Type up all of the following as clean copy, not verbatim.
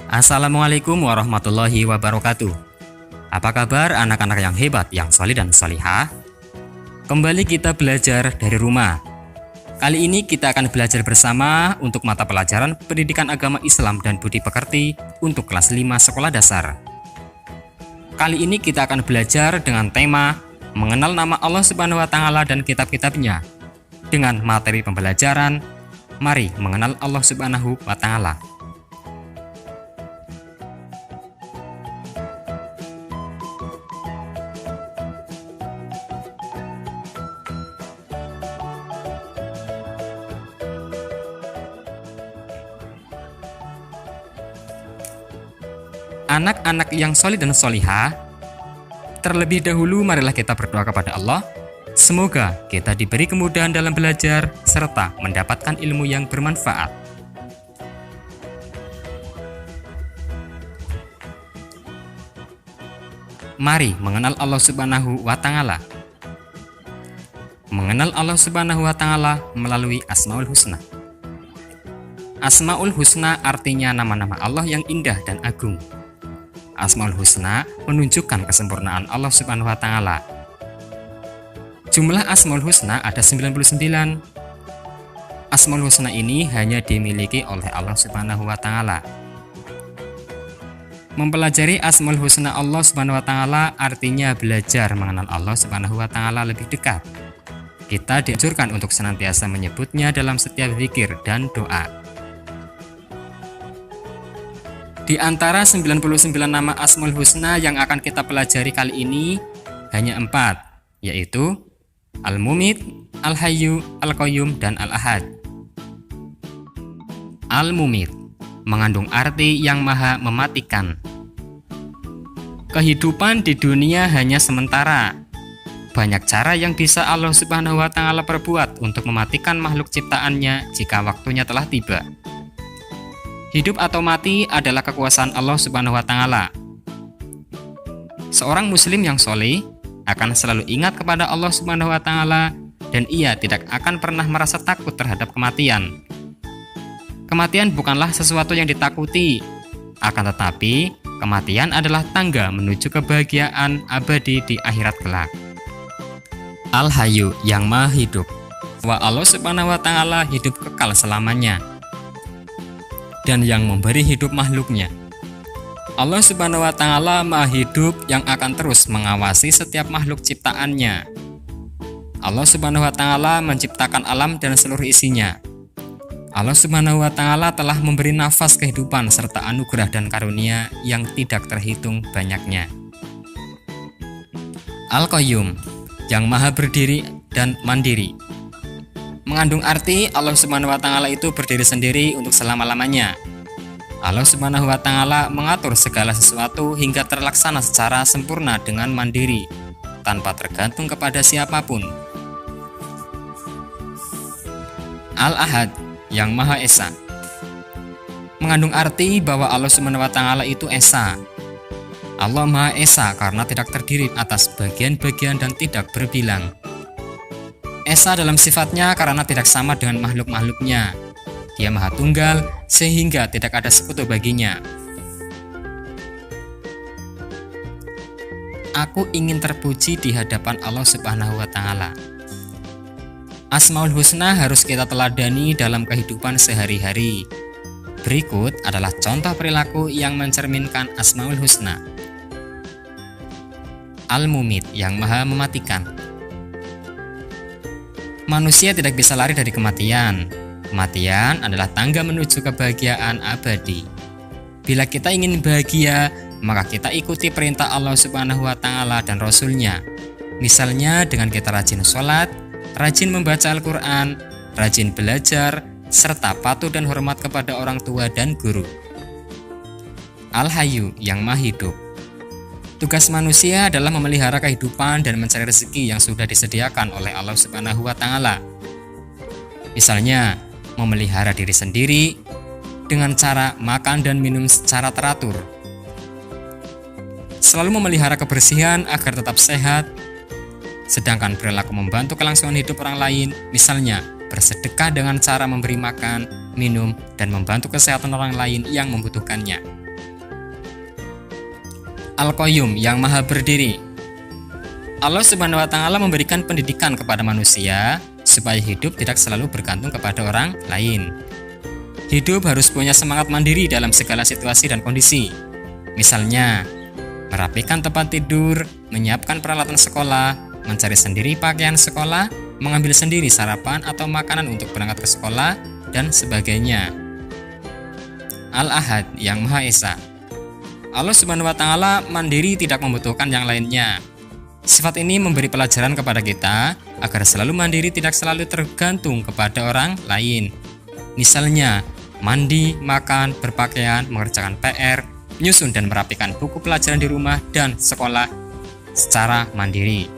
Assalamualaikum warahmatullahi wabarakatuh. Apa kabar anak-anak yang hebat, yang solih dan solihah? Kembali kita belajar dari rumah. Kali ini kita akan belajar bersama untuk mata pelajaran Pendidikan Agama Islam dan Budi Pekerti untuk kelas 5 sekolah dasar. Kali ini kita akan belajar dengan tema mengenal nama Allah Subhanahu wa Ta'ala dan kitab-kitabnya. Dengan materi pembelajaran, mari mengenal Allah Subhanahu wa Ta'ala. Anak-anak yang solih dan solihah, terlebih dahulu marilah kita berdoa kepada Allah. Semoga kita diberi kemudahan dalam belajar serta mendapatkan ilmu yang bermanfaat. Mari mengenal Allah Subhanahu wa Ta'ala. Mengenal Allah Subhanahu wa Ta'ala melalui Asmaul Husna. Asmaul Husna artinya nama-nama Allah yang indah dan agung. Asmaul Husna menunjukkan kesempurnaan Allah Subhanahu wa Ta'ala. Jumlah Asmaul Husna ada 99. Asmaul Husna ini hanya dimiliki oleh Allah Subhanahu wa Ta'ala. Mempelajari Asmaul Husna Allah Subhanahu wa Ta'ala artinya belajar mengenal Allah Subhanahu wa Ta'ala lebih dekat. Kita dianjurkan untuk senantiasa menyebutnya dalam setiap zikir dan doa. Di antara 99 nama Asmaul Husna yang akan kita pelajari kali ini hanya 4, yaitu Al-Mumit, Al-Hayyu, Al-Qayyum, dan Al-Ahad. Al-Mumit mengandung arti yang maha mematikan. Kehidupan di dunia hanya sementara. Banyak cara yang bisa Allah Subhanahu wa Ta'ala perbuat untuk mematikan makhluk ciptaannya jika waktunya telah tiba. Hidup atau mati adalah kekuasaan Allah Subhanahu wa Ta'ala. Seorang muslim yang soleh akan selalu ingat kepada Allah Subhanahu wa Ta'ala dan ia tidak akan pernah merasa takut terhadap kematian. Kematian bukanlah sesuatu yang ditakuti, akan tetapi kematian adalah tangga menuju kebahagiaan abadi di akhirat kelak. Al-Hayyu yang maha hidup. Wa Allah Subhanahu wa Ta'ala hidup kekal selamanya dan yang memberi hidup makhluknya. Allah Subhanahu wa Ta'ala maha hidup yang akan terus mengawasi setiap makhluk ciptaannya. Allah Subhanahu wa Ta'ala menciptakan alam dan seluruh isinya. Allah Subhanahu wa Ta'ala telah memberi nafas kehidupan serta anugerah dan karunia yang tidak terhitung banyaknya. Al-Qayyum yang maha berdiri dan mandiri. Mengandung arti Allah Subhanahu wa Ta'ala itu berdiri sendiri untuk selama-lamanya. Allah Subhanahu wa Ta'ala mengatur segala sesuatu hingga terlaksana secara sempurna dengan mandiri, tanpa tergantung kepada siapapun. Al-Ahad yang Maha Esa. Mengandung arti bahwa Allah Subhanahu wa Ta'ala itu Esa. Allah Maha Esa karena tidak terdiri atas bagian-bagian dan tidak berbilang. Esa dalam sifatnya karena tidak sama dengan makhluk-makhluknya. Dia maha tunggal sehingga tidak ada sekutu baginya. Aku ingin terpuji di hadapan Allah Subhanahu wa Ta'ala. Asmaul Husna harus kita teladani dalam kehidupan sehari-hari. Berikut adalah contoh perilaku yang mencerminkan Asmaul Husna. Al-Mumit yang maha mematikan. Manusia tidak bisa lari dari kematian. Kematian adalah tangga menuju kebahagiaan abadi. Bila kita ingin bahagia, maka kita ikuti perintah Allah Subhanahu wa Ta'ala dan Rasul-Nya. Misalnya dengan kita rajin sholat, rajin membaca Al-Quran, rajin belajar, serta patuh dan hormat kepada orang tua dan guru. Al-Hayyu yang maha hidup. Tugas manusia adalah memelihara kehidupan dan mencari rezeki yang sudah disediakan oleh Allah Subhanahu wa Ta'ala. Misalnya, memelihara diri sendiri dengan cara makan dan minum secara teratur. Selalu memelihara kebersihan agar tetap sehat, sedangkan perilaku membantu kelangsungan hidup orang lain, misalnya bersedekah dengan cara memberi makan, minum, dan membantu kesehatan orang lain yang membutuhkannya. Al-Qayyum, yang maha berdiri. Allah Subhanahu wa Ta'ala memberikan pendidikan kepada manusia supaya hidup tidak selalu bergantung kepada orang lain. Hidup harus punya semangat mandiri dalam segala situasi dan kondisi. Misalnya, merapikan tempat tidur, menyiapkan peralatan sekolah, mencari sendiri pakaian sekolah, mengambil sendiri sarapan atau makanan untuk berangkat ke sekolah, dan sebagainya. Al-Ahad, yang Maha Esa. Allah Subhanahu wa Ta'ala mandiri, tidak membutuhkan yang lainnya. Sifat ini memberi pelajaran kepada kita agar selalu mandiri, tidak selalu tergantung kepada orang lain. Misalnya, mandi, makan, berpakaian, mengerjakan PR, menyusun dan merapikan buku pelajaran di rumah dan sekolah secara mandiri.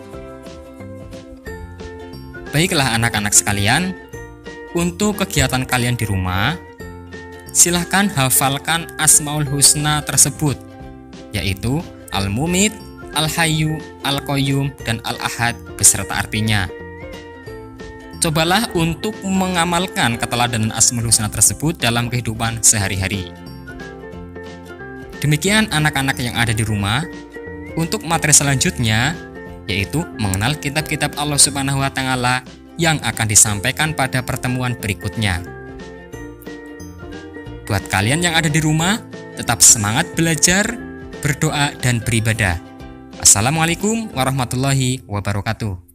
Baiklah anak-anak sekalian, untuk kegiatan kalian di rumah, silahkan hafalkan Asmaul Husna tersebut, yaitu Al-Mumit, Al-Hayyu, Al-Qayyum, dan Al-Ahad beserta artinya. Cobalah untuk mengamalkan keteladanan Asmaul Husna tersebut dalam kehidupan sehari-hari. Demikian anak-anak yang ada di rumah. Untuk materi selanjutnya, yaitu mengenal kitab-kitab Allah Subhanahu wa Ta'ala yang akan disampaikan pada pertemuan berikutnya. Buat kalian yang ada di rumah, tetap semangat belajar, berdoa, dan beribadah. Assalamualaikum warahmatullahi wabarakatuh.